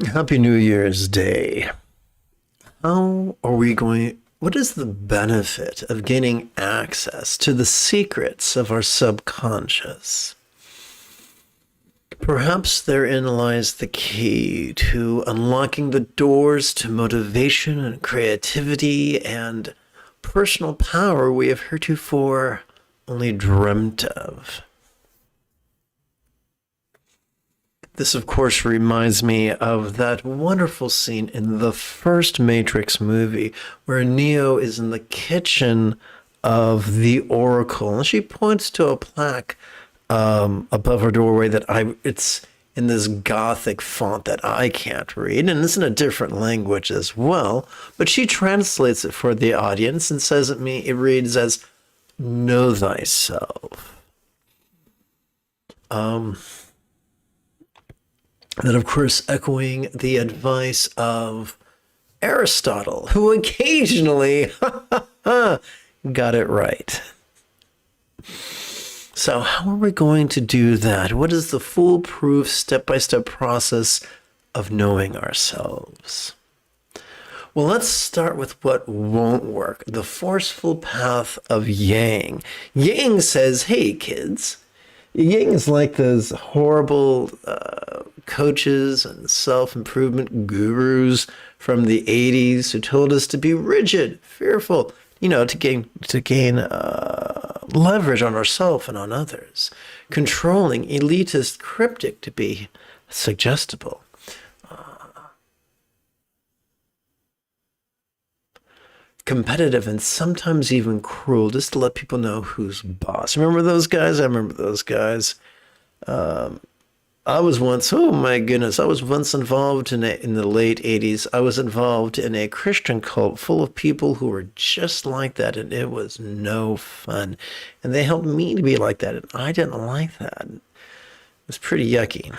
Happy New Year's Day. What is the benefit of gaining access to the secrets of our subconscious? Perhaps therein lies the key to unlocking the doors to motivation and creativity and personal power we have heretofore only dreamt of. This, of course, reminds me of that wonderful scene in the first Matrix movie where Neo is in the kitchen of the Oracle, and she points to a plaque above her doorway it's in this Gothic font that I can't read, and it's in a different language as well, but she translates it for the audience and says it reads as, "Know thyself." Then, of course, echoing the advice of Aristotle, who occasionally got it right. So how are we going to do that? What is the foolproof step-by-step process of knowing ourselves? Well, let's start with what won't work, the forceful path of Yang. Yang says, hey, kids. Yang is like those horrible coaches and self-improvement gurus from the 80s who told us to be rigid, fearful, to gain leverage on ourselves and on others, controlling, elitist, cryptic, to be suggestible. Competitive and sometimes even cruel, just to let people know who's boss. Remember those guys? I remember those guys. I was once involved in the late 80s. I was involved in a Christian cult full of people who were just like that, and it was no fun. And they helped me to be like that, and I didn't like that. It was pretty yucky.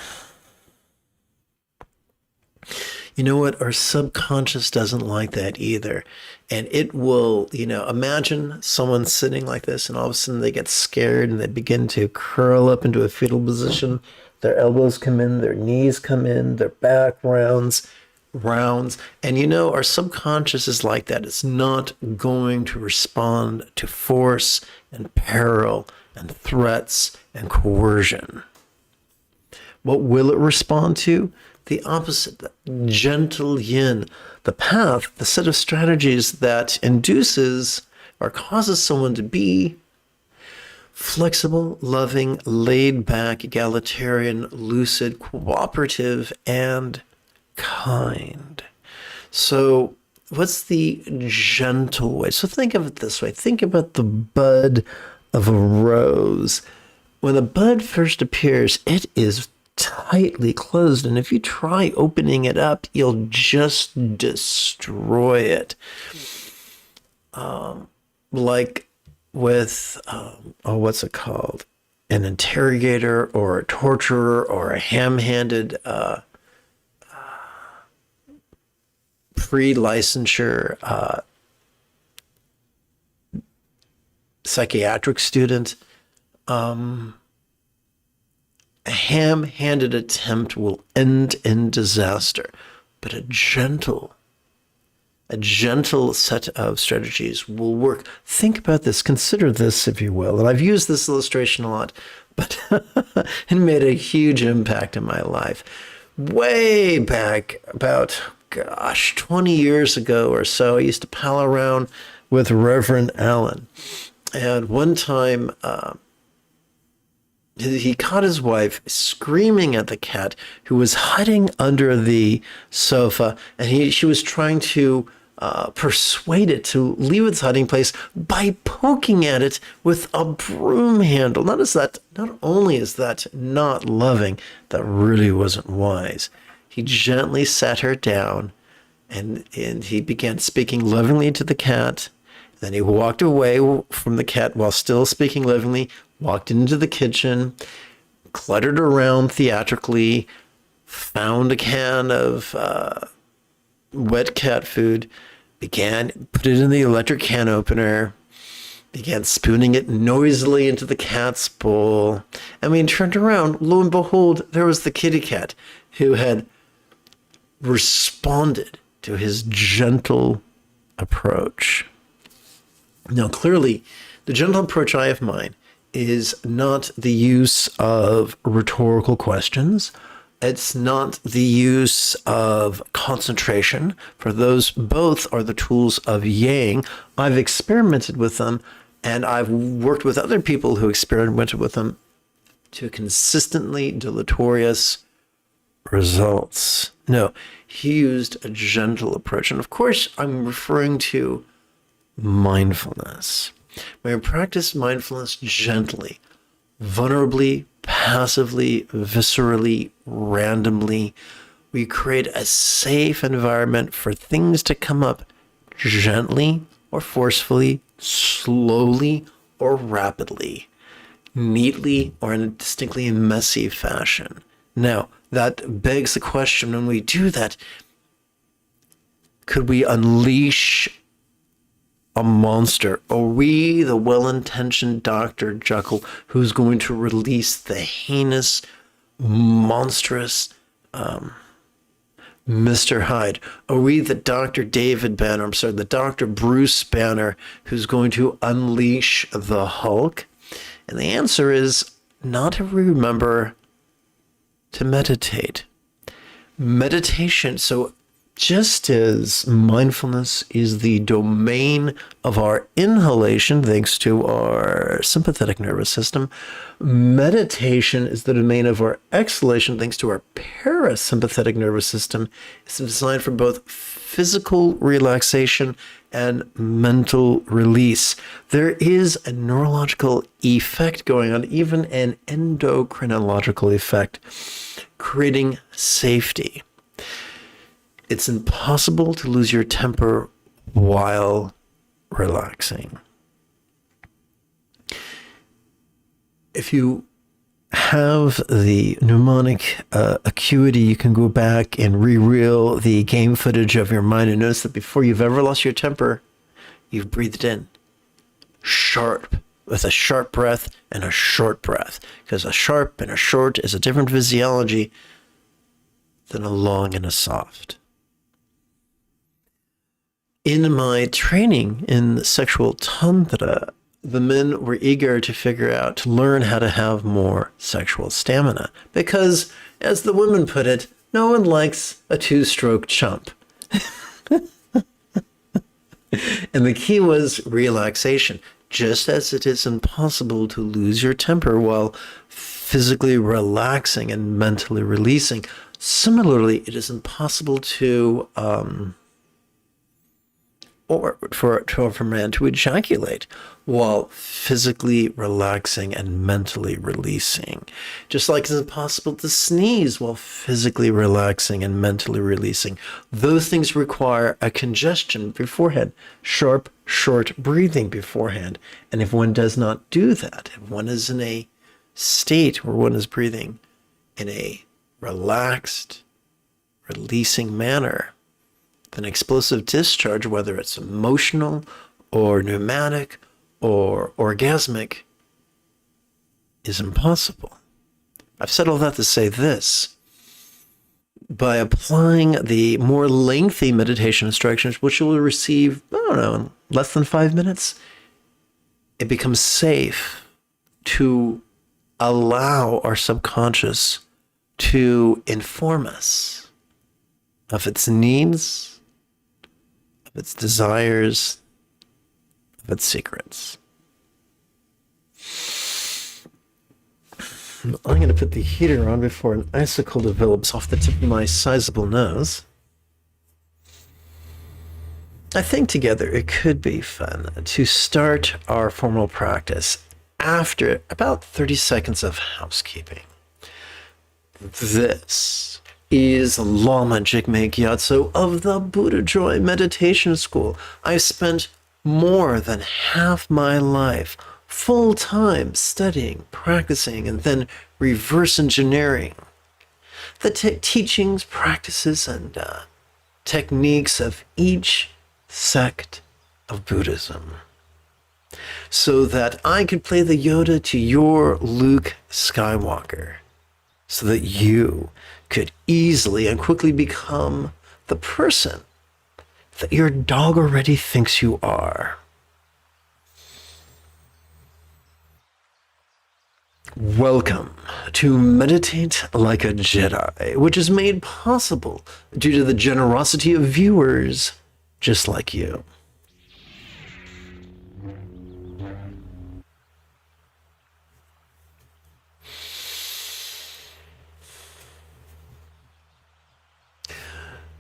You know what? Our subconscious doesn't like that either. And it will, imagine someone sitting like this and all of a sudden they get scared and they begin to curl up into a fetal position. Their elbows come in, their knees come in, their back rounds. And our subconscious is like that. It's not going to respond to force and peril and threats and coercion. What will it respond to? The opposite, the gentle yin, the path, the set of strategies that induces or causes someone to be flexible, loving, laid back, egalitarian, lucid, cooperative, and kind. So what's the gentle way? So think of it this way. Think about the bud of a rose. When the bud first appears, it is tightly closed, and if you try opening it up, you'll just destroy it. Like with what's it called? An interrogator or a torturer or a ham-handed pre-licensure psychiatric student. A ham-handed attempt will end in disaster, but a gentle set of strategies will work. Think about this. Consider this, if you will. And I've used this illustration a lot, but it made a huge impact in my life. Way back, about, 20 years ago or so, I used to pal around with Reverend Allen. And one time, he caught his wife screaming at the cat who was hiding under the sofa, and she was trying to persuade it to leave its hiding place by poking at it with a broom handle. Not only is that not loving, that really wasn't wise. He gently sat her down, and he began speaking lovingly to the cat. Then he walked away from the cat while still speaking lovingly, walked into the kitchen, cluttered around theatrically, found a can of wet cat food, put it in the electric can opener, began spooning it noisily into the cat's bowl. And when he turned around, lo and behold, there was the kitty cat who had responded to his gentle approach. Now, clearly, the gentle approach I have in mind is not the use of rhetorical questions. It's not the use of concentration, for those both are the tools of Yang. I've experimented with them, and I've worked with other people who experimented with them to consistently deleterious results. No, he used a gentle approach. And of course, I'm referring to mindfulness. When we practice mindfulness gently, vulnerably, passively, viscerally, randomly, we create a safe environment for things to come up gently or forcefully, slowly or rapidly, neatly or in a distinctly messy fashion. Now, that begs the question, when we do that, could we unleash a monster? Are we the well-intentioned Dr. Jekyll who's going to release the heinous, monstrous Mr. Hyde? Are we the Dr. David Banner, the Dr. Bruce Banner who's going to unleash the Hulk? And the answer is not if we remember to meditate. Meditation, so just as mindfulness is the domain of our inhalation, thanks to our sympathetic nervous system, meditation is the domain of our exhalation, thanks to our parasympathetic nervous system. It's designed for both physical relaxation and mental release. There is a neurological effect going on, even an endocrinological effect, creating safety. It's impossible to lose your temper while relaxing. If you have the mnemonic acuity, you can go back and re-reel the game footage of your mind and notice that before you've ever lost your temper, you've breathed in sharp, with a sharp breath and a short breath, because a sharp and a short is a different physiology than a long and a soft. In my training in sexual tantra, the men were eager to learn how to have more sexual stamina, because, as the women put it, no one likes a two-stroke chump. And the key was relaxation. Just as it is impossible to lose your temper while physically relaxing and mentally releasing, similarly, it is impossible for a man to ejaculate while physically relaxing and mentally releasing. Just like it's impossible to sneeze while physically relaxing and mentally releasing. Those things require a congestion beforehand, sharp, short breathing beforehand. And if one does not do that, if one is in a state where one is breathing in a relaxed, releasing manner, then explosive discharge, whether it's emotional or pneumatic or orgasmic, is impossible. I've said all that to say this. By applying the more lengthy meditation instructions, which you will receive, in less than 5 minutes, it becomes safe to allow our subconscious to inform us of its needs, of its desires, of its secrets. I'm going to put the heater on before an icicle develops off the tip of my sizable nose. I think together it could be fun to start our formal practice after about 30 seconds of housekeeping. This is Lama Jigme Gyatso of the Buddha Joy Meditation School. I've spent more than half my life full-time studying, practicing, and then reverse engineering the teachings, practices, and techniques of each sect of Buddhism, so that I could play the Yoda to your Luke Skywalker. so that you could easily and quickly become the person that your dog already thinks you are. Welcome to Meditate Like a Jedi, which is made possible due to the generosity of viewers just like you.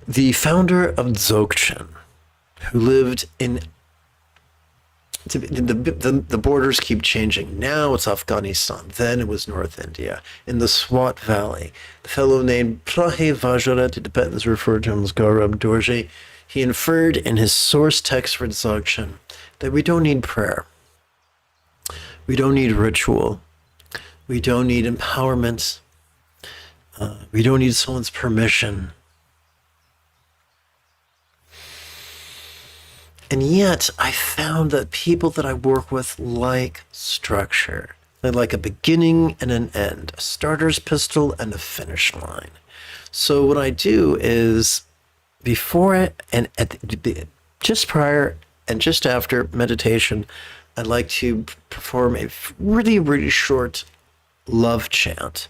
The founder of Dzogchen, who lived in the borders keep changing. Now it's Afghanistan. Then it was North India, in the Swat Valley. The fellow named Prahe Vajra, to Tibetans referred to him as Gaurab Dorje, he inferred in his source text for Dzogchen that we don't need prayer. We don't need ritual. We don't need empowerment. We don't need someone's permission. And yet, I found that people that I work with like structure. They like a beginning and an end, a starter's pistol and a finish line. So what I do is, before and just prior and just after meditation, I like to perform a really, really short love chant.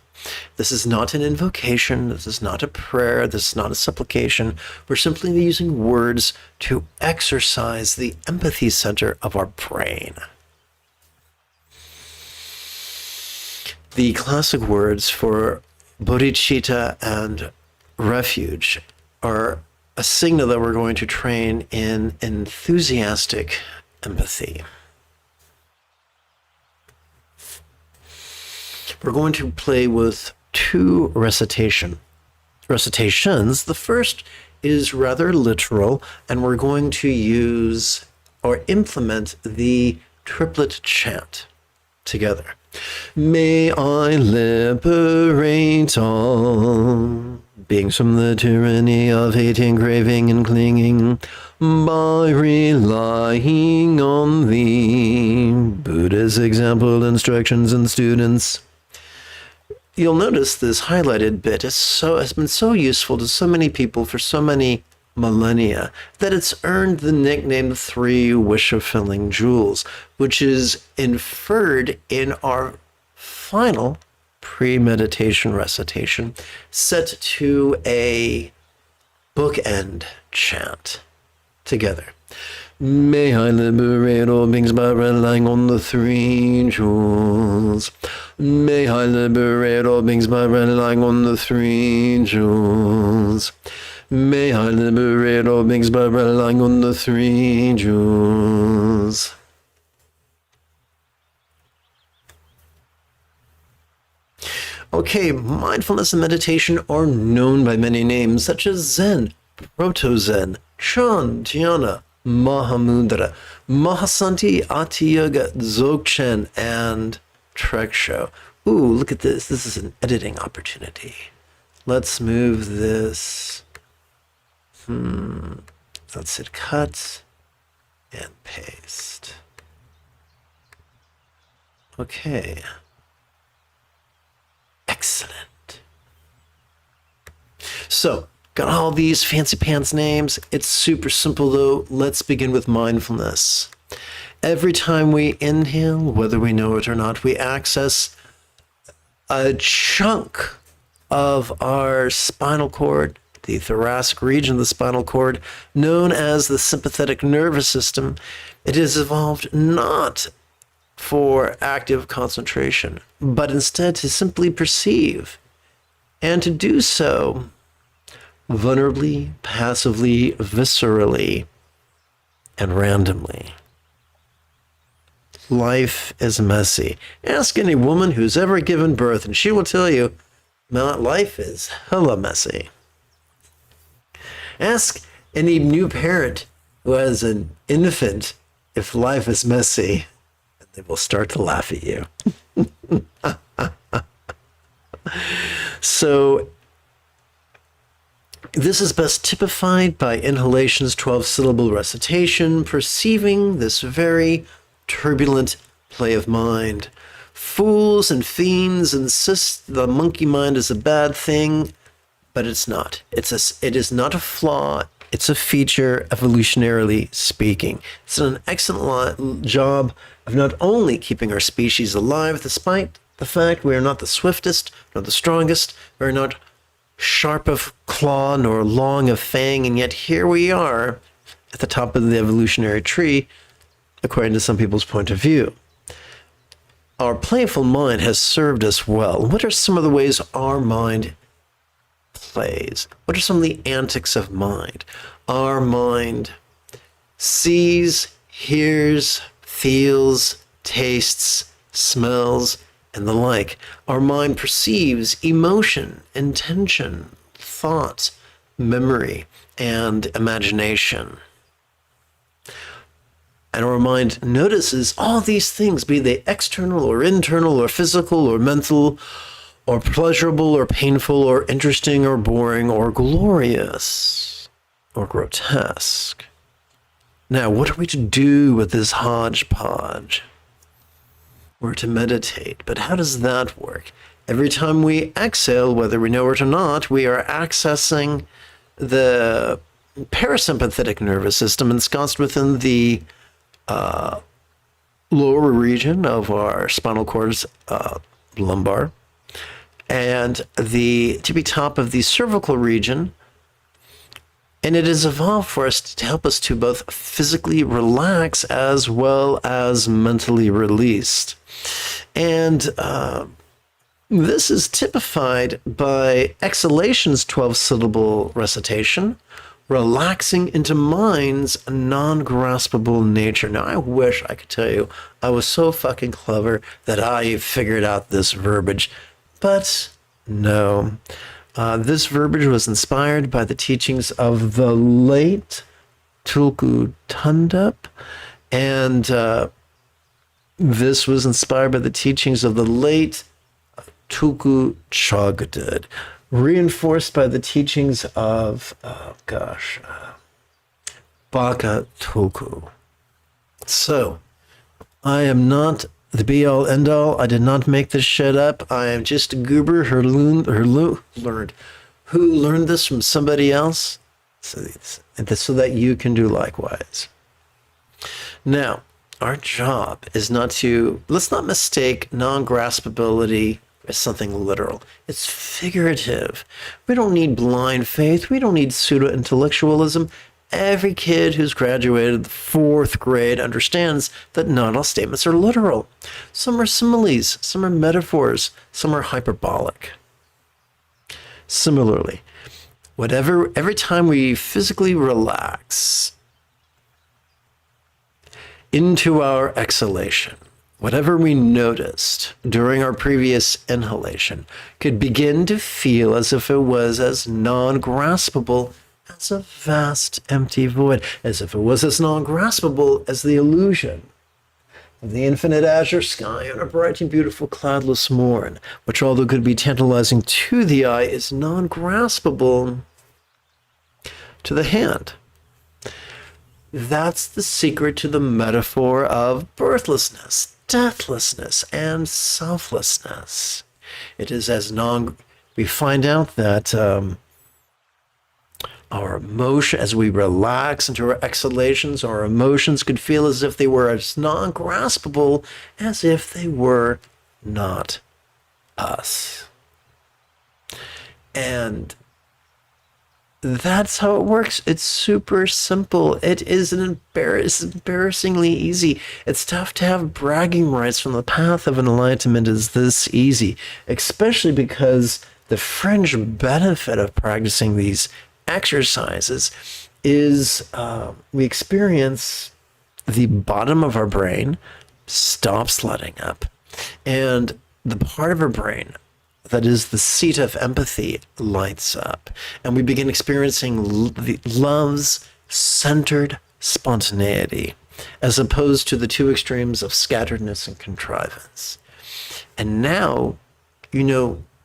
This is not an invocation. This is not a prayer. This is not a supplication. We're simply using words to exercise the empathy center of our brain. The classic words for bodhicitta and refuge are a signal that we're going to train in enthusiastic empathy. We're going to play with two recitations. The first is rather literal, and we're going to use or implement the triplet chant together. May I liberate all beings from the tyranny of hating, craving, and clinging by relying on thee. Buddha's example, instructions, and students. You'll notice this highlighted bit has been so useful to so many people for so many millennia that it's earned the nickname Three Wish-Fulfilling Jewels, which is inferred in our final pre-meditation recitation set to a bookend chant together. May I liberate all beings by relying on the three jewels. May I liberate all beings by relying on the three jewels. May I liberate all beings by relying on the three jewels. Okay, mindfulness and meditation are known by many names, such as Zen, Proto-Zen, Chan, Dhyana, Mahamudra, Mahasanti, Ati-Yoga, Dzogchen, and Treksho. Ooh, look at this. This is an editing opportunity. Let's move this. Let's hit cut and paste. Okay. Excellent. So, got all these fancy pants names. It's super simple though. Let's begin with mindfulness. Every time we inhale, whether we know it or not, we access a chunk of our spinal cord, the thoracic region of the spinal cord, known as the sympathetic nervous system. It is evolved not for active concentration, but instead to simply perceive, and to do so vulnerably, passively, viscerally, and randomly. Life is messy. Ask any woman who's ever given birth, and she will tell you, life is hella messy. Ask any new parent who has an infant if life is messy, and they will start to laugh at you. So, this is best typified by inhalation's 12-syllable recitation, perceiving this very turbulent play of mind. Fools and fiends insist the monkey mind is a bad thing, but it's not. It is not a flaw. It's a feature, evolutionarily speaking. It's an excellent job of not only keeping our species alive, despite the fact we are not the swiftest, nor the strongest, we're not sharp of claw, nor long of fang, and yet here we are at the top of the evolutionary tree, according to some people's point of view. Our playful mind has served us well. What are some of the ways our mind plays? What are some of the antics of mind? Our mind sees, hears, feels, tastes, smells, and the like. Our mind perceives emotion, intention, thought, memory, and imagination. And our mind notices all these things, be they external or internal or physical or mental or pleasurable or painful or interesting or boring or glorious or grotesque. Now, what are we to do with this hodgepodge? We're to meditate, but how does that work? Every time we exhale, whether we know it or not, we are accessing the parasympathetic nervous system ensconced within the lower region of our spinal cord's lumbar, and the tippy top of the cervical region. And it is evolved for us to help us to both physically relax as well as mentally released. And this is typified by exhalation's 12-syllable recitation, relaxing into mind's non-graspable nature. Now, I wish I could tell you I was so fucking clever that I figured out this verbiage, but no. This verbiage was inspired by the teachings of the late Tulku Thondup, and this was inspired by the teachings of the late Tulku Chogdud, reinforced by the teachings of, Baka Tulku. So, I am not the be-all, end-all. I did not make this shit up. I am just a goober who learned this from somebody else, so that you can do likewise. Now, our job is not to, let's not mistake non-graspability as something literal. It's figurative. We don't need blind faith. We don't need pseudo-intellectualism. Every kid who's graduated the 4th grade understands that not all statements are literal. Some are similes, some are metaphors, some are hyperbolic. Similarly, every time we physically relax into our exhalation, whatever we noticed during our previous inhalation could begin to feel as if it was as non-graspable as a vast empty void, as if it was as non-graspable as the illusion of the infinite azure sky on a bright and beautiful cloudless morn, which, although could be tantalizing to the eye, is non-graspable to the hand. That's the secret to the metaphor of birthlessness, deathlessness, and selflessness. It is as we find out that our emotion, as we relax into our exhalations, our emotions could feel as if they were as non-graspable as if they were not us. And that's how it works. It's super simple. It is embarrassingly easy. It's tough to have bragging rights from the path of enlightenment is this easy, especially because the fringe benefit of practicing these exercises is we experience the bottom of our brain stops letting up, and the part of our brain that is the seat of empathy lights up, and we begin experiencing love's centered spontaneity, as opposed to the two extremes of scatteredness and contrivance. And now,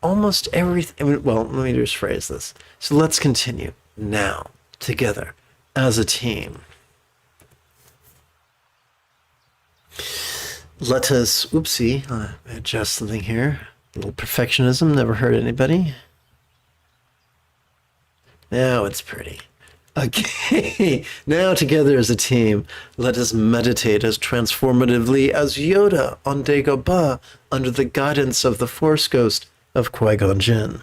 almost everything. Well, let me just phrase this. So let's continue now, together, as a team. Let us, oopsie, adjust something here. A little perfectionism never hurt anybody. Now it's pretty. Okay, now together as a team, let us meditate as transformatively as Yoda on Dagobah under the guidance of the Force Ghost of Qui-Gon Jinn.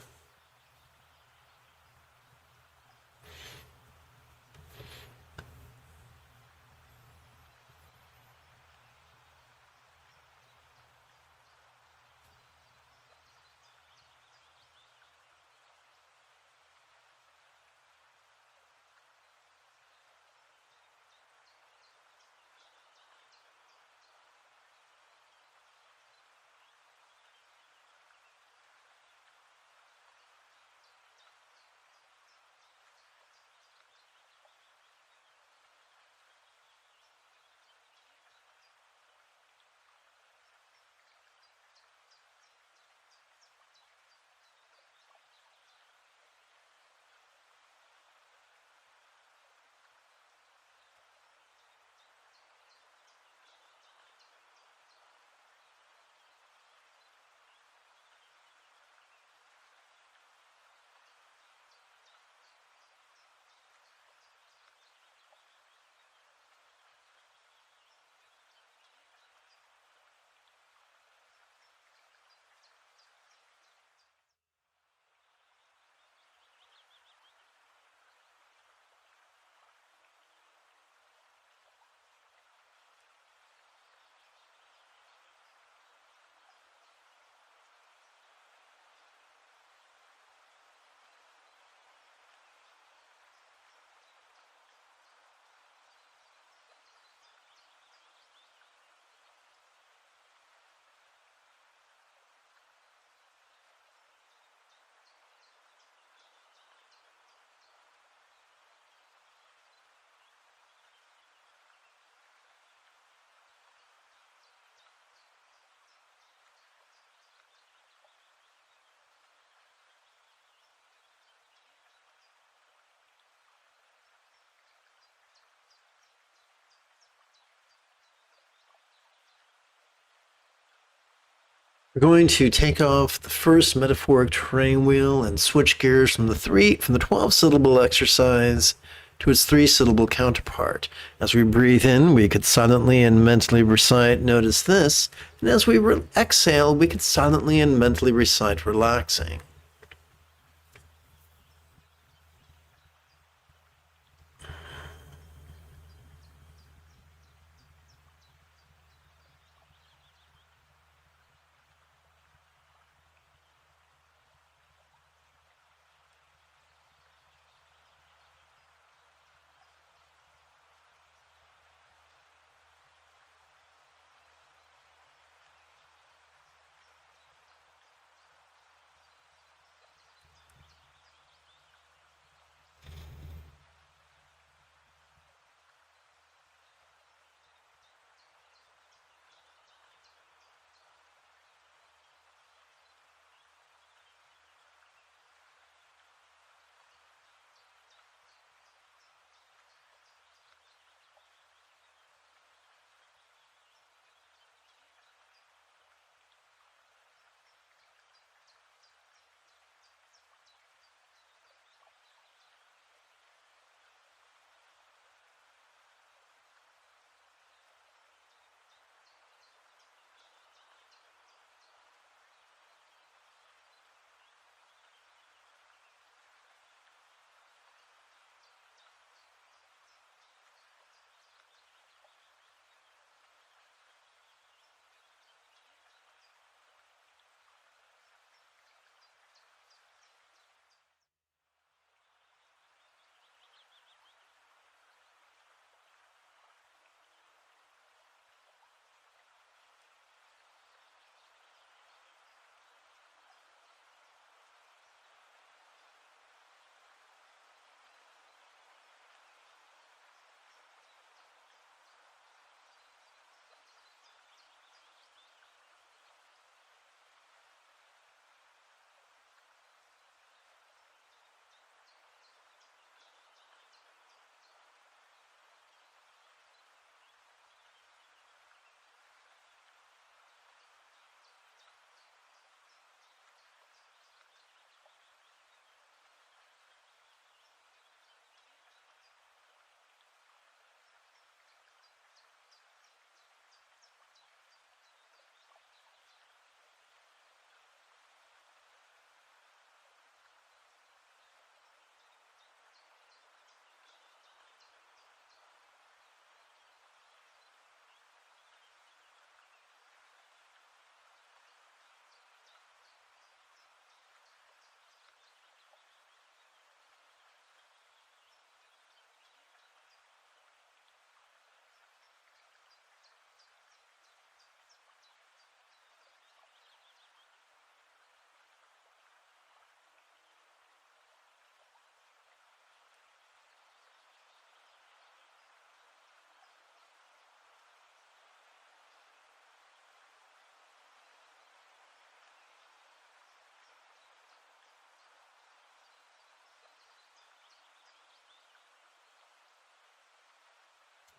We're going to take off the first metaphoric train wheel and switch gears from the 12-syllable exercise to its 3-syllable counterpart. As we breathe in, we could silently and mentally recite, notice this, and as we exhale, we could silently and mentally recite, relaxing.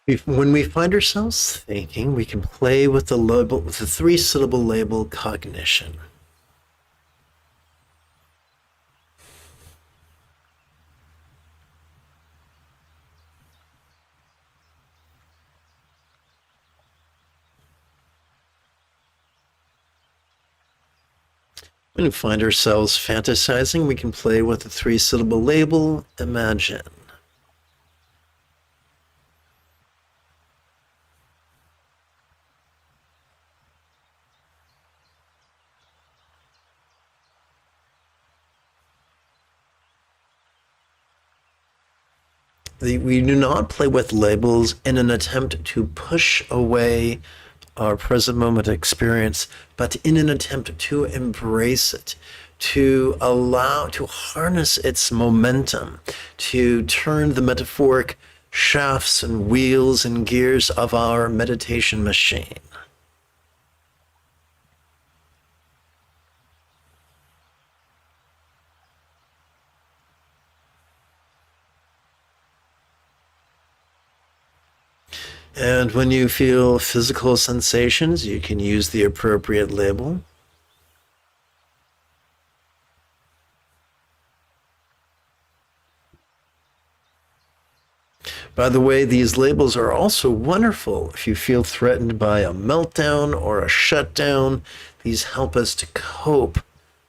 When we find ourselves thinking, we can play with the label, with the three-syllable label cognition. When we find ourselves fantasizing, we can play with the three-syllable label imagine. We do not play with labels in an attempt to push away our present moment experience, but in an attempt to embrace it, to allow, to harness its momentum, to turn the metaphoric shafts and wheels and gears of our meditation machine. And when you feel physical sensations, you can use the appropriate label. By the way, these labels are also wonderful if you feel threatened by a meltdown or a shutdown. These help us to cope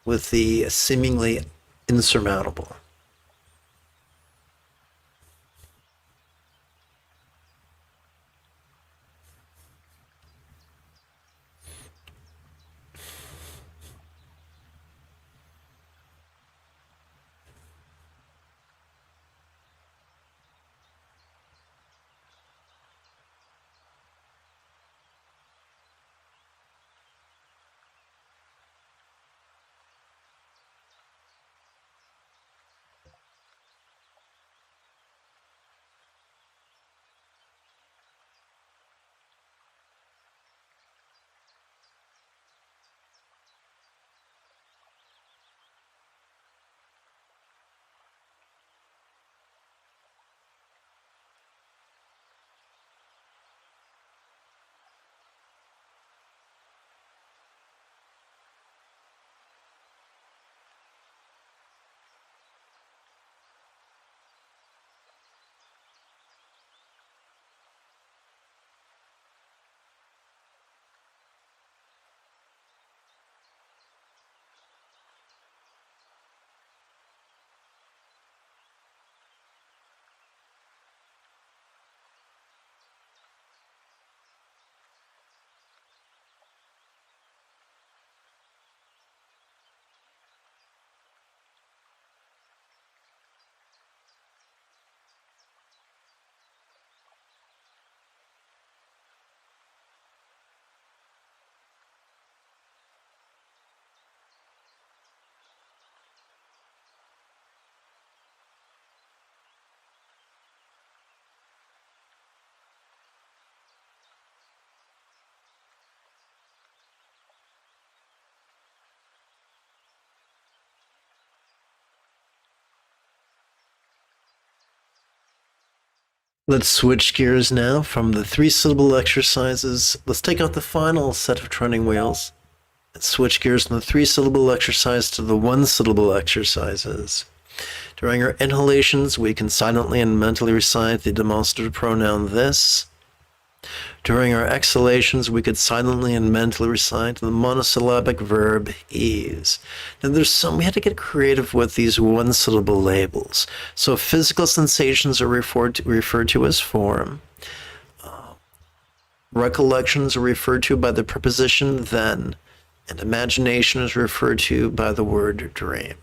with the seemingly insurmountable. Let's switch gears now from the three-syllable exercises. Let's take out the final set of training wheels and switch gears from the three-syllable exercise to the one-syllable exercises. During our inhalations, we can silently and mentally recite the demonstrative pronoun this. During our exhalations, we could silently and mentally recite the monosyllabic verb ease. Now, we had to get creative with these one-syllable labels. So physical sensations are referred to as form. Recollections are referred to by the preposition then, and imagination is referred to by the word dream.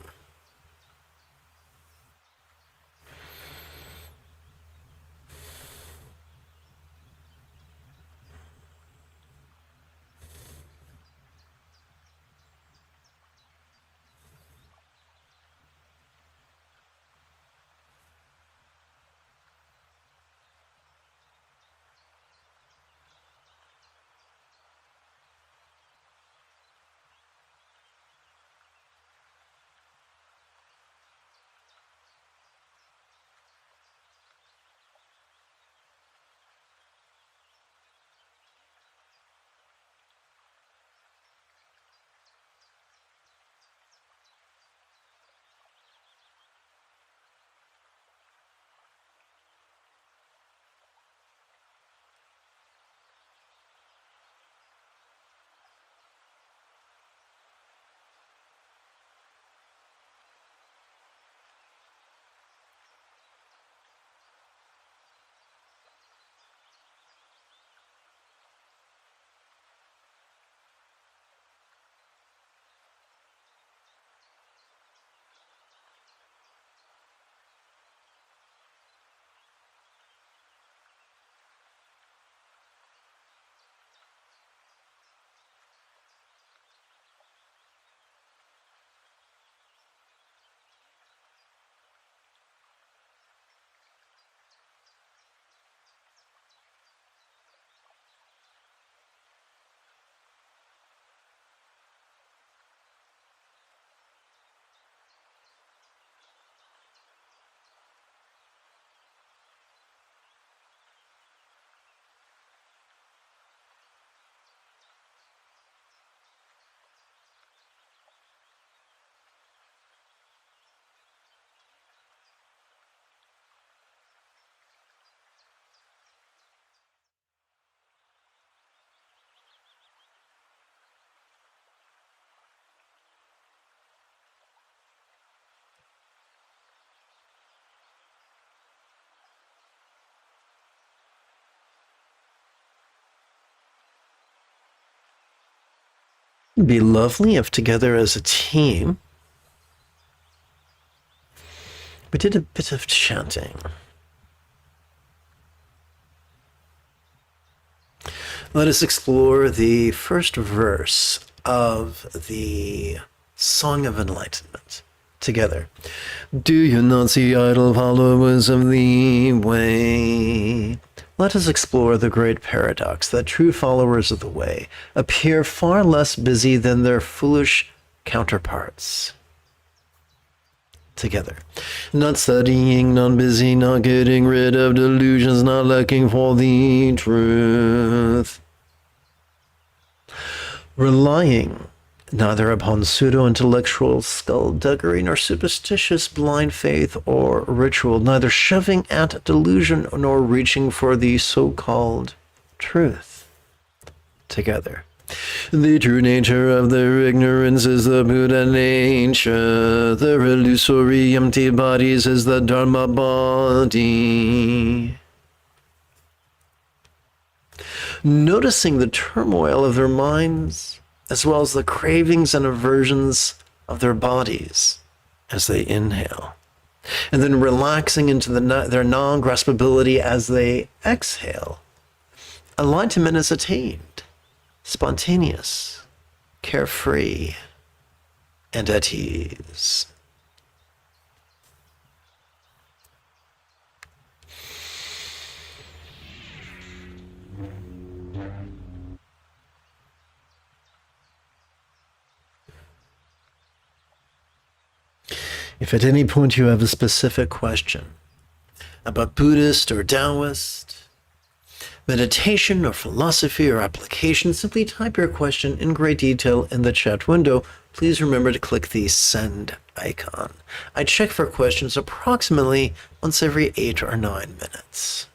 It'd be lovely if together as a team we did a bit of chanting. Let us explore the first verse of the Song of Enlightenment together. Do you not see idle followers of the way? Let us explore the great paradox that true followers of the way appear far less busy than their foolish counterparts. Together. Not studying, not busy, not getting rid of delusions, not looking for the truth. Relying neither upon pseudo-intellectual skullduggery nor superstitious blind faith or ritual, neither shoving at delusion nor reaching for the so-called truth. Together. The true nature of their ignorance is the Buddha nature. Their illusory empty bodies is the Dharma body. Noticing the turmoil of their minds, as well as the cravings and aversions of their bodies as they inhale. And then relaxing into their non-graspability as they exhale. Enlightenment is attained. Spontaneous, carefree, and at ease. If at any point you have a specific question about Buddhist or Taoist, meditation or philosophy or application, simply type your question in great detail in the chat window. Please remember to click the send icon. I check for questions approximately once every 8 or 9 minutes.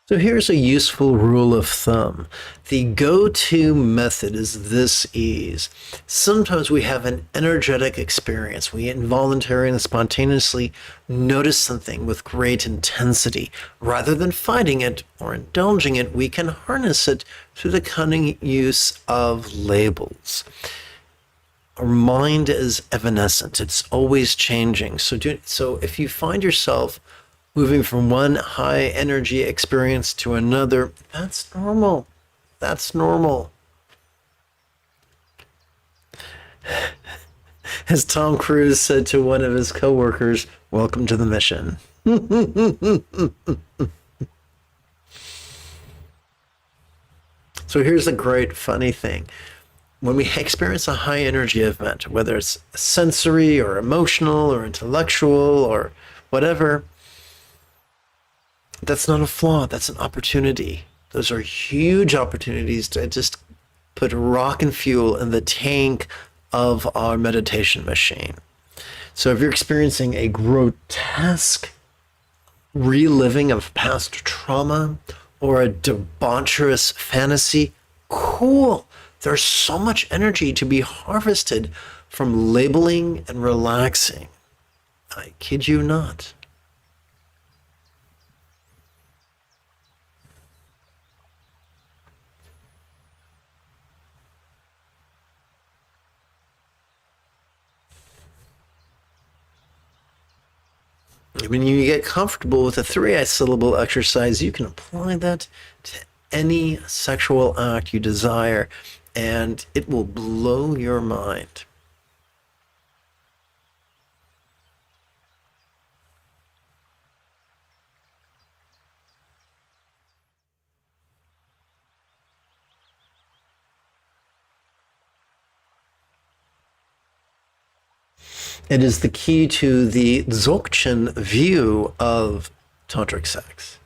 So here's a useful rule of thumb. The go-to method is this ease. Sometimes we have an energetic experience. We involuntarily and spontaneously notice something with great intensity. Rather than fighting it or indulging it, we can harness it through the cunning use of labels. Our mind is evanescent. It's always changing. So if you find yourself moving from one high energy experience to another, that's normal. That's normal. As Tom Cruise said to one of his coworkers, welcome to the mission. So here's a great funny thing. When we experience a high energy event, whether it's sensory or emotional or intellectual or whatever, that's not a flaw, that's an opportunity. Those are huge opportunities to just put rock and fuel in the tank of our meditation machine. So if you're experiencing a grotesque reliving of past trauma or a debaucherous fantasy, cool. There's so much energy to be harvested from labeling and relaxing. I kid you not. When you get comfortable with a 3-syllable exercise, you can apply that to any sexual act you desire, and it will blow your mind. It is the key to the Dzogchen view of tantric sex.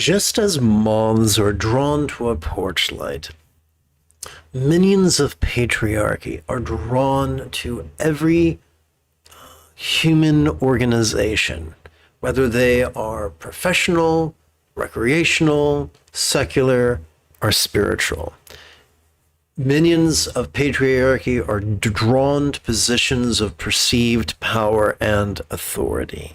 Just as moths are drawn to a porch light, minions of patriarchy are drawn to every human organization, whether they are professional, recreational, secular, or spiritual. Minions of patriarchy are drawn to positions of perceived power and authority.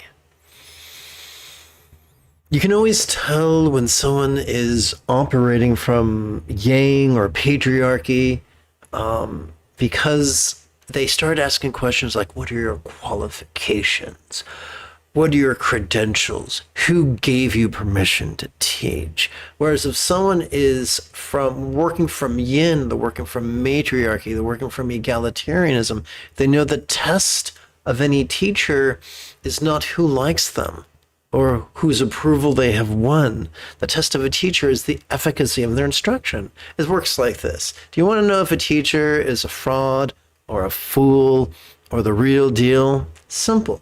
You can always tell when someone is operating from yang or patriarchy because they start asking questions like, what are your qualifications? What are your credentials? Who gave you permission to teach? Whereas if someone is working from yin, they're working from matriarchy, they're working from egalitarianism, they know the test of any teacher is not who likes them or whose approval they have won. The test of a teacher is the efficacy of their instruction. It works like this. Do you want to know if a teacher is a fraud or a fool or the real deal? Simple.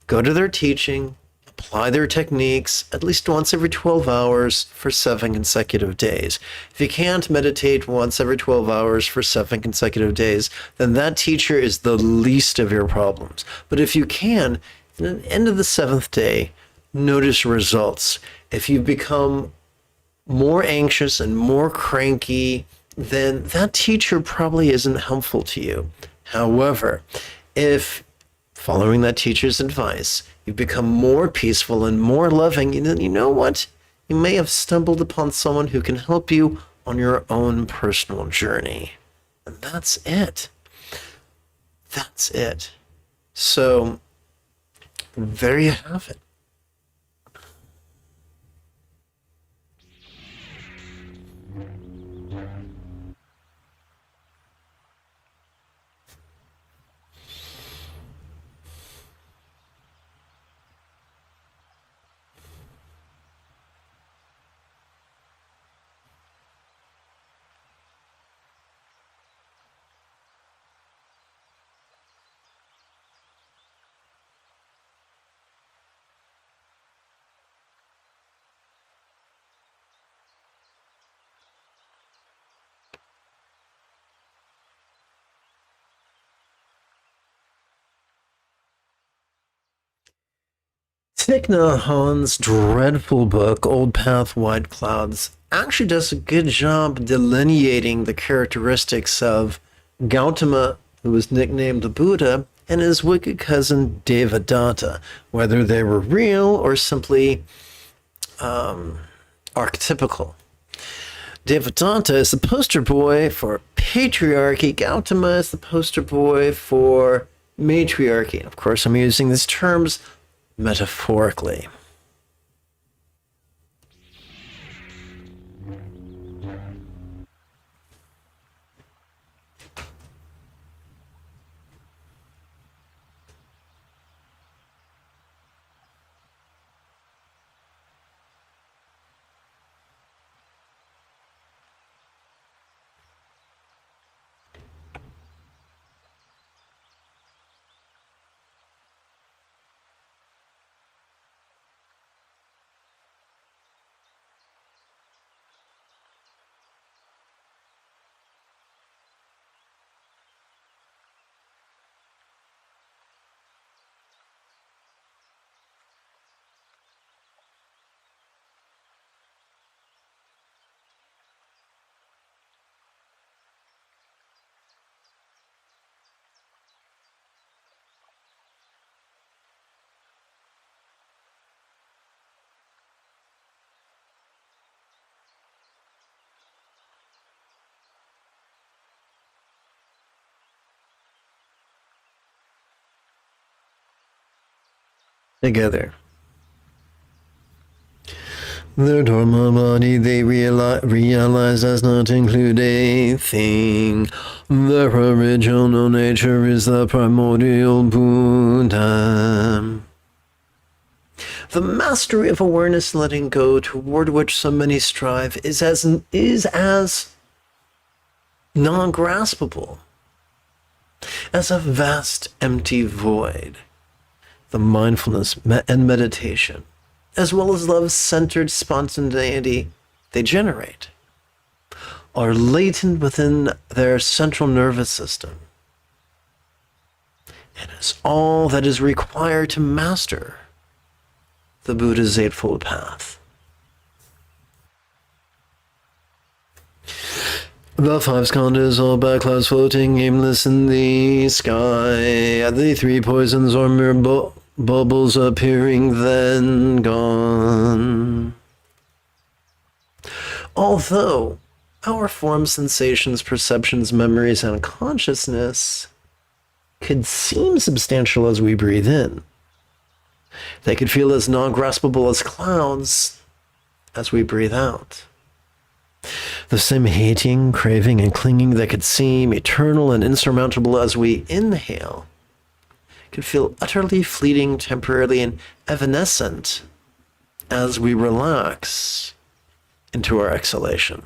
Go to their teaching, apply their techniques at least once every 12 hours for 7 consecutive days. If you can't meditate once every 12 hours for 7 consecutive days, then that teacher is the least of your problems. But if you can, at the end of the 7th day, notice results. If you become more anxious and more cranky, then that teacher probably isn't helpful to you. However, if following that teacher's advice, you become more peaceful and more loving, you know what? You may have stumbled upon someone who can help you on your own personal journey. And that's it. That's it. So, there you have it. Thich Nhat Hanh's dreadful book, Old Path, White Clouds, actually does a good job delineating the characteristics of Gautama, who was nicknamed the Buddha, and his wicked cousin Devadatta, whether they were real or simply archetypical. Devadatta is the poster boy for patriarchy. Gautama is the poster boy for matriarchy. Of course, I'm using these terms metaphorically. Together. Their dharma body they realize does not include a thing. Their original nature is the primordial Buddha. The mastery of awareness letting go toward which so many strive is as non-graspable as a vast empty void. The mindfulness and meditation as well as love-centered spontaneity they generate, are latent within their central nervous system, and is all that is required to master the Buddha's Eightfold Path. The five skandhas, all black clouds floating aimless in the sky, the three poisons or mere bubbles appearing, then gone. Although our forms, sensations, perceptions, memories, and consciousness could seem substantial as we breathe in, they could feel as non-graspable as clouds as we breathe out. The same hating, craving, and clinging that could seem eternal and insurmountable as we inhale could feel utterly fleeting, temporarily, and evanescent as we relax into our exhalation.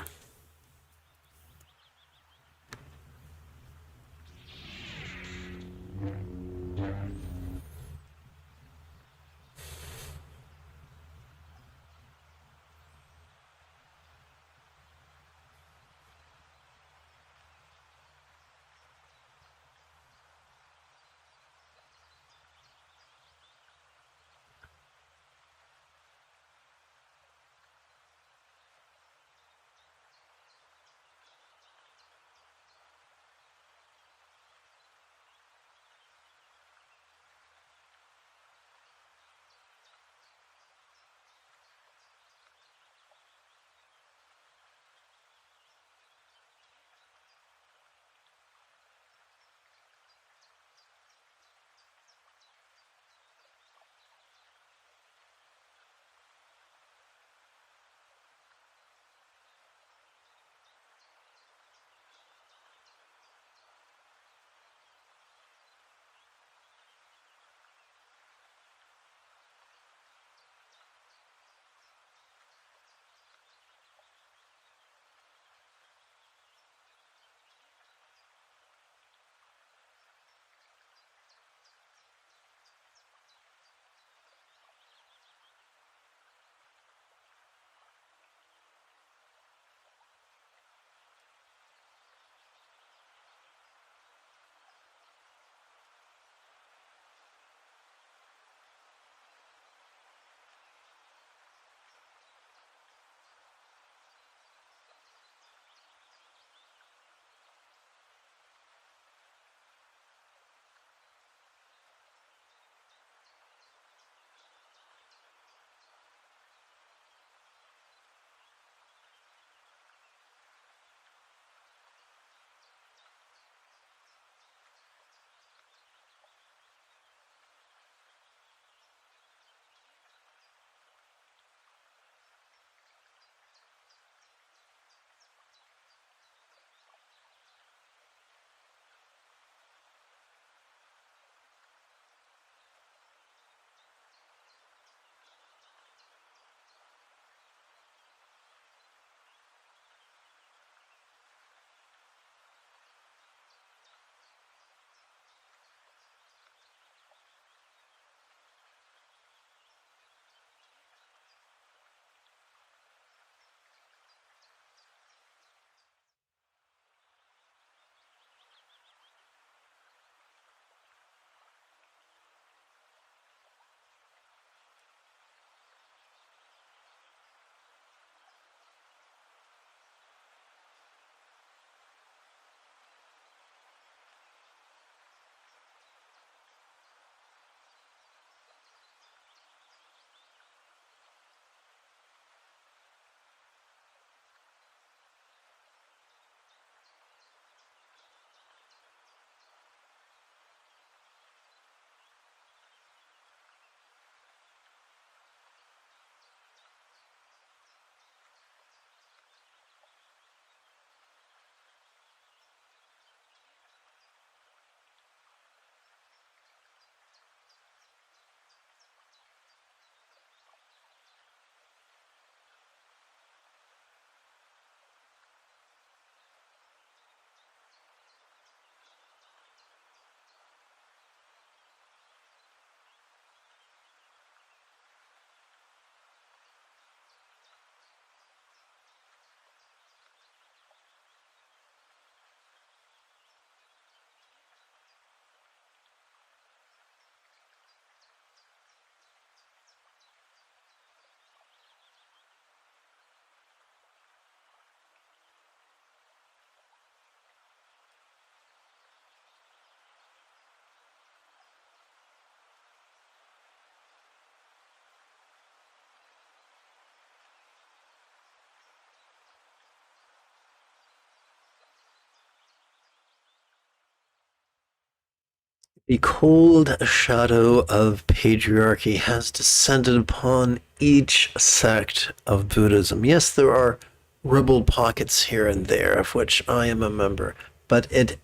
The cold shadow of patriarchy has descended upon each sect of Buddhism. Yes, there are rebel pockets here and there, of which I am a member, but it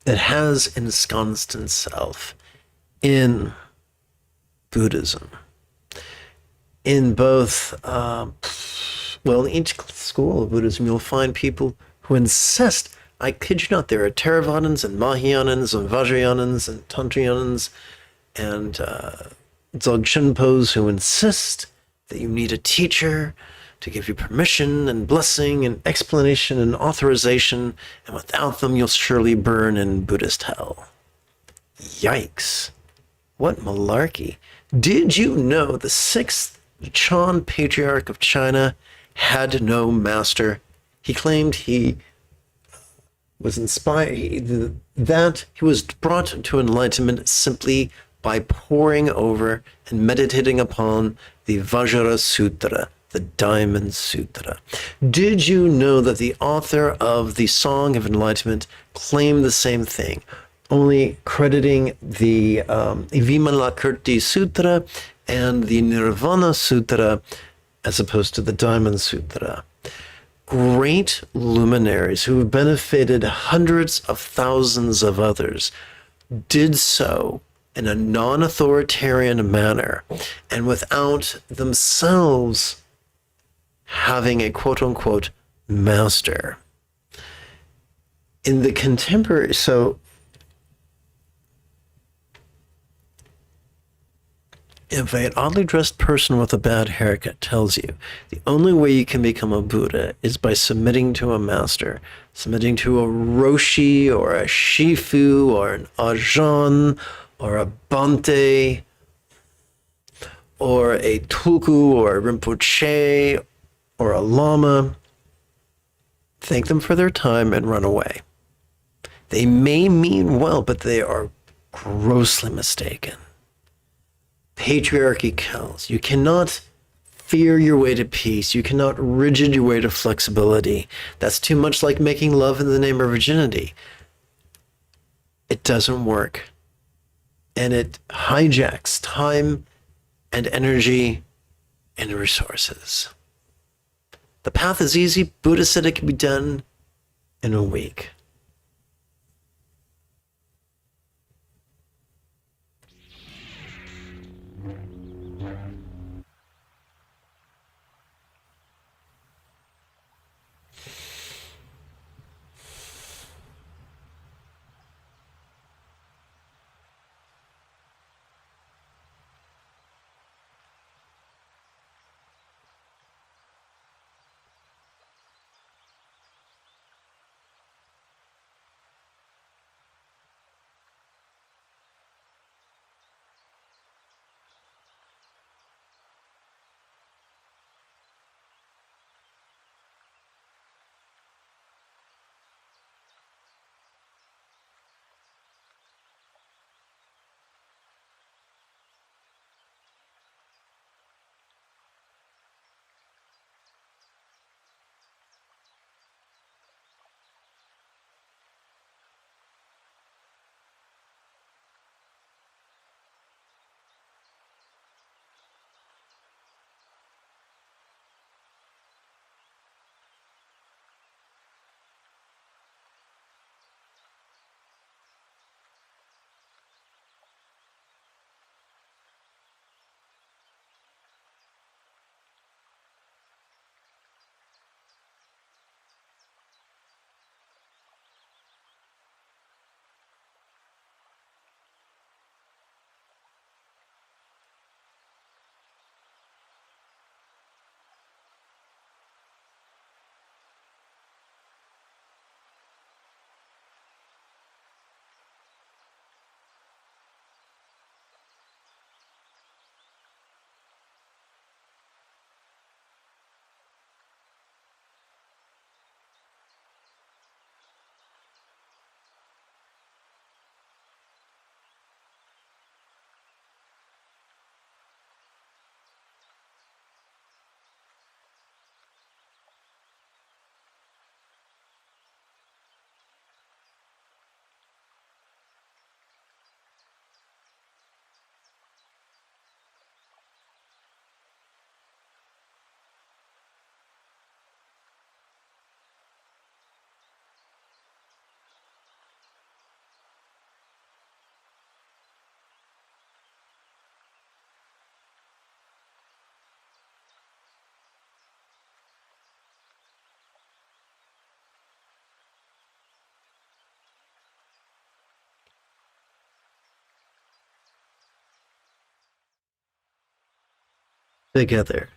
has ensconced itself in Buddhism. In both, well, in each school of Buddhism, you'll find people who insist. I kid you not, there are Theravadins and Mahayanins and Vajrayanins and Tantrayanins and Dzogchen who insist that you need a teacher to give you permission and blessing and explanation and authorization, and without them you'll surely burn in Buddhist hell. Yikes. What malarkey. Did you know the sixth Chan Patriarch of China had no master? He claimed he was inspired, that he was brought to enlightenment simply by poring over and meditating upon the Vajra Sutra, the Diamond Sutra. Did you know that the author of the Song of Enlightenment claimed the same thing, only crediting the Vimalakirti Sutra and the Nirvana Sutra as opposed to the Diamond Sutra? Great luminaries who have benefited hundreds of thousands of others did so in a non-authoritarian manner and without themselves having a quote-unquote master. In the contemporary, so if an oddly dressed person with a bad haircut tells you the only way you can become a Buddha is by submitting to a master, submitting to a Roshi or a Shifu or an Ajahn or a Bante or a Tulku or a Rinpoche or a Lama, thank them for their time and run away. They may mean well, but they are grossly mistaken. Patriarchy kills. You cannot fear your way to peace. You cannot rigid your way to flexibility. That's too much like making love in the name of virginity. It doesn't work. And it hijacks time and energy and resources. The path is easy. Buddha said it can be done in a week. Together.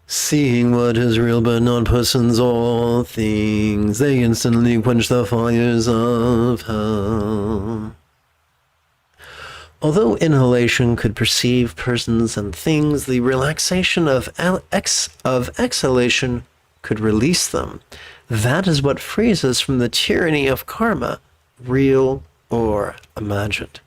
Seeing what is real but not persons or things, they instantly quench the fires of hell. Although inhalation could perceive persons and things, the relaxation of exhalation could release them. That is what frees us from the tyranny of karma, real or imagined.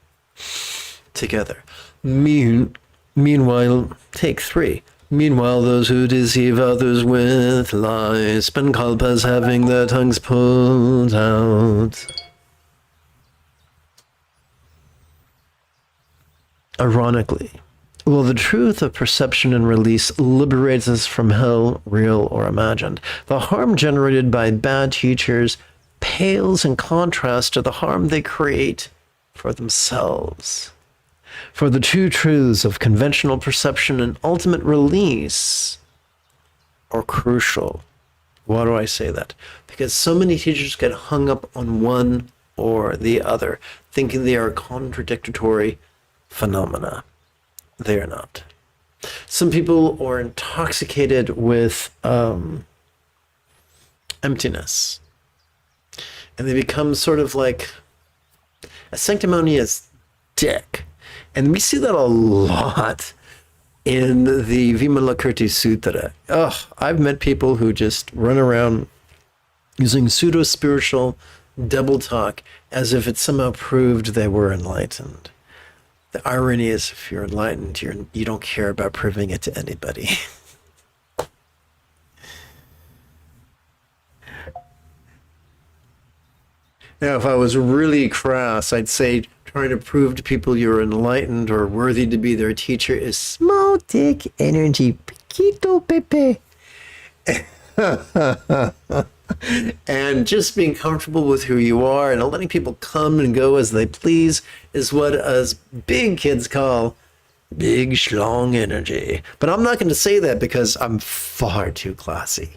Together. Meanwhile, take 3. Meanwhile, those who deceive others with lies spend kalpas having their tongues pulled out. Ironically, while the truth of perception and release liberates us from hell, real or imagined, the harm generated by bad teachers pales in contrast to the harm they create for themselves. For the two truths of conventional perception and ultimate release are crucial. Why do I say that? Because so many teachers get hung up on one or the other, thinking they are contradictory phenomena. They are not. Some people are intoxicated with emptiness, and they become sort of like a sanctimonious dick. And we see that a lot in the Vimalakirti Sutra. I've met people who just run around using pseudo-spiritual double talk as if it somehow proved they were enlightened. The irony is, if you're enlightened, you don't care about proving it to anybody. Now, if I was really crass, I'd say trying to prove to people you're enlightened or worthy to be their teacher is small dick energy. Piquito pepe. And just being comfortable with who you are and letting people come and go as they please is what us big kids call big schlong energy. But I'm not going to say that because I'm far too classy.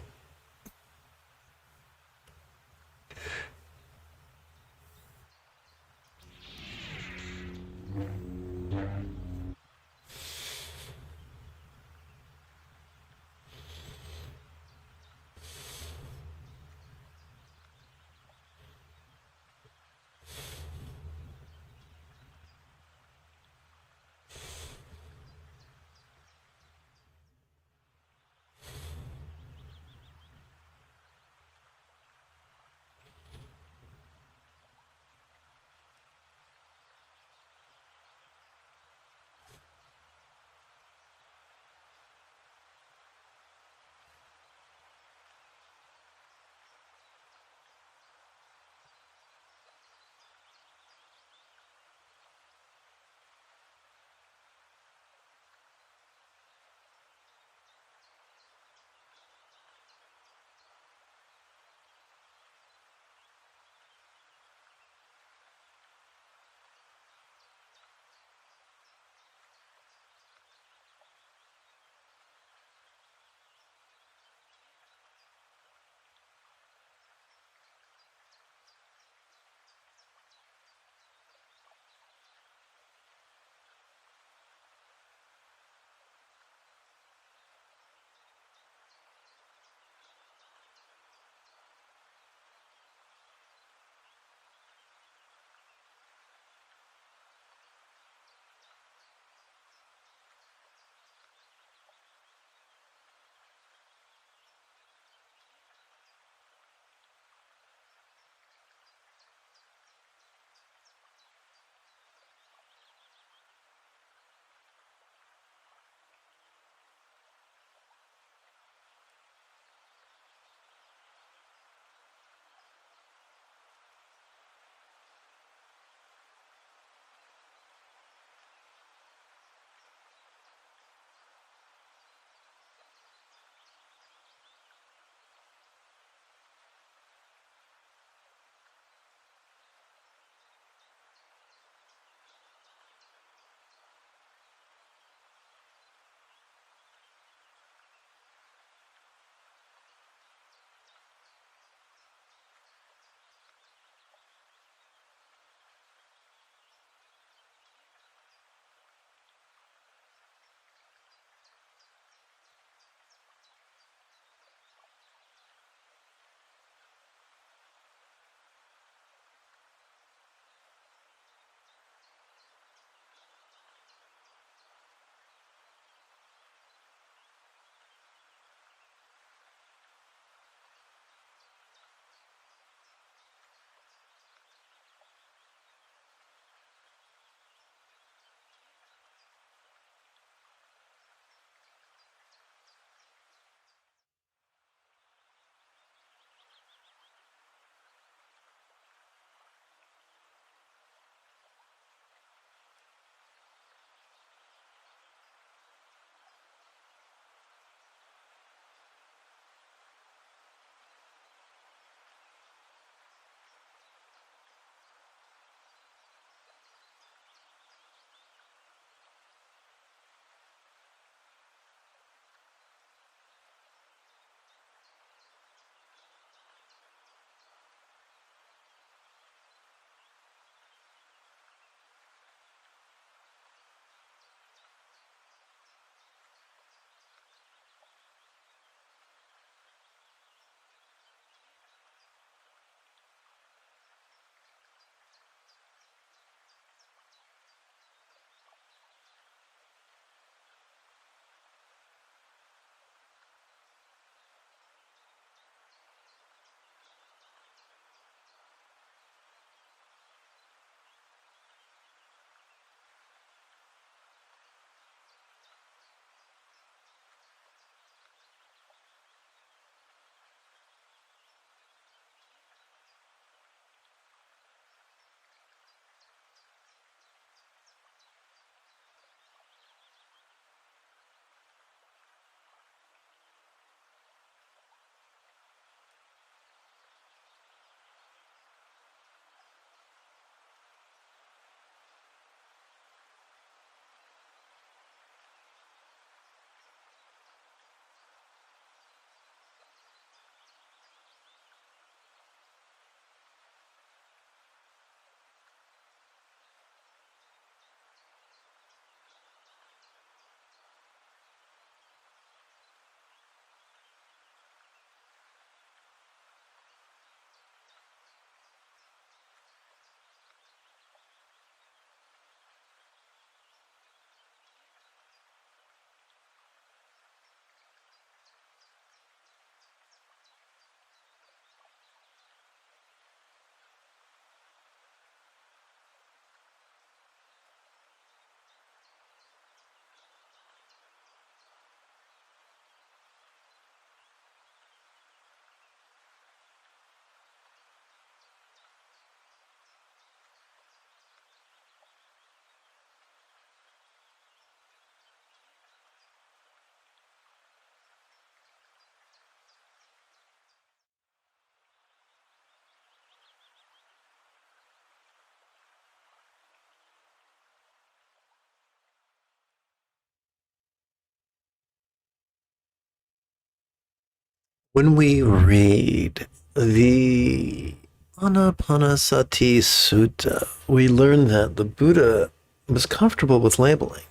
When we read the Anapanasati Sutta, we learn that the Buddha was comfortable with labeling.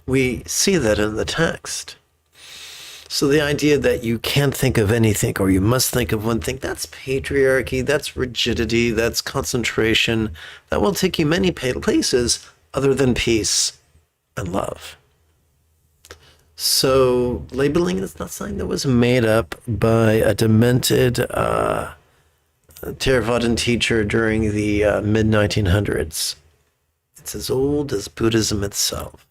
We see that in the text. So the idea that you can't think of anything or you must think of one thing, that's patriarchy, that's rigidity, that's concentration. That will take you many places other than peace and love. So labeling is not something that was made up by a demented Theravadan teacher during the mid 1900s. It's as old as Buddhism itself.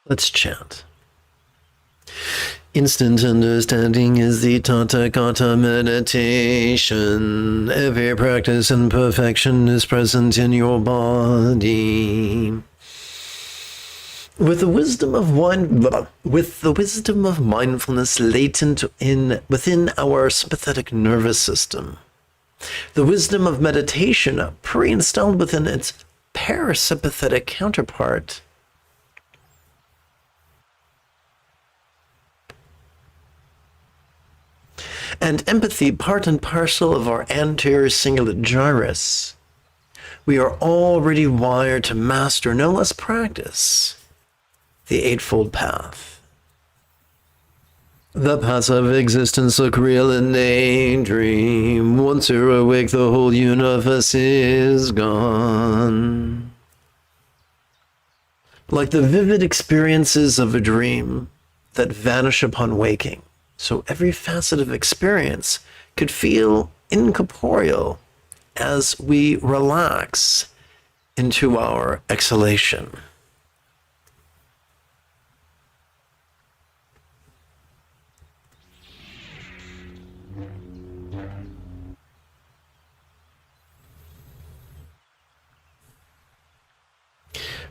Let's chant. Instant understanding is the Tathagata meditation. Every practice and perfection is present in your body. With the wisdom of mindfulness latent within our sympathetic nervous system, the wisdom of meditation pre-installed within its parasympathetic counterpart, and empathy part and parcel of our anterior cingulate gyrus, we are already wired to master, no less practice, the Eightfold Path. The paths of existence look real in daydream. Once you're awake, the whole universe is gone. Like the vivid experiences of a dream that vanish upon waking. So every facet of experience could feel incorporeal as we relax into our exhalation.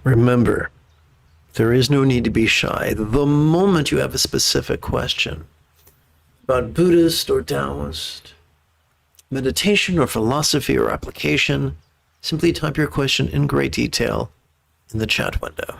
Remember, there is no need to be shy. The moment you have a specific question about Buddhist or Taoist, meditation or philosophy or application, simply type your question in great detail in the chat window.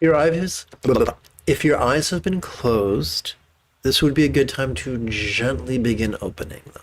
Your eyes, if your eyes have been closed, this would be a good time to gently begin opening them.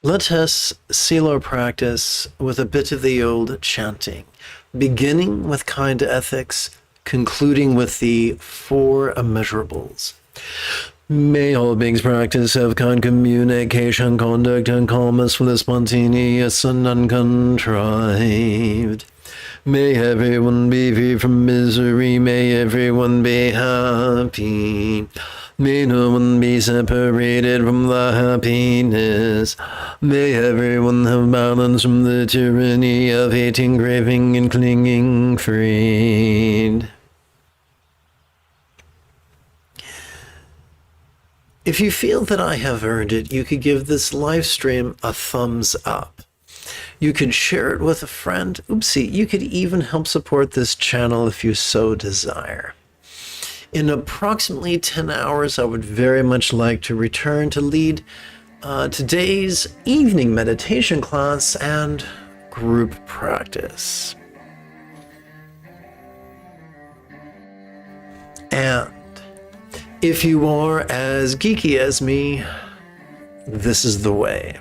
Let us seal our practice with a bit of the old chanting, beginning with kind ethics, concluding with the four immeasurables. May all beings practice have kind communication, conduct, and calmness for the spontaneous and uncontrived. May everyone be free from misery, may everyone be happy. May no one be separated from the happiness. May everyone have balance from the tyranny of hating, craving, and clinging freed. If you feel that I have earned it, you could give this live stream a thumbs up. You could share it with a friend. Oopsie, you could even help support this channel if you so desire. In approximately 10 hours, I would very much like to return to lead today's evening meditation class and group practice. And if you are as geeky as me, this is the way.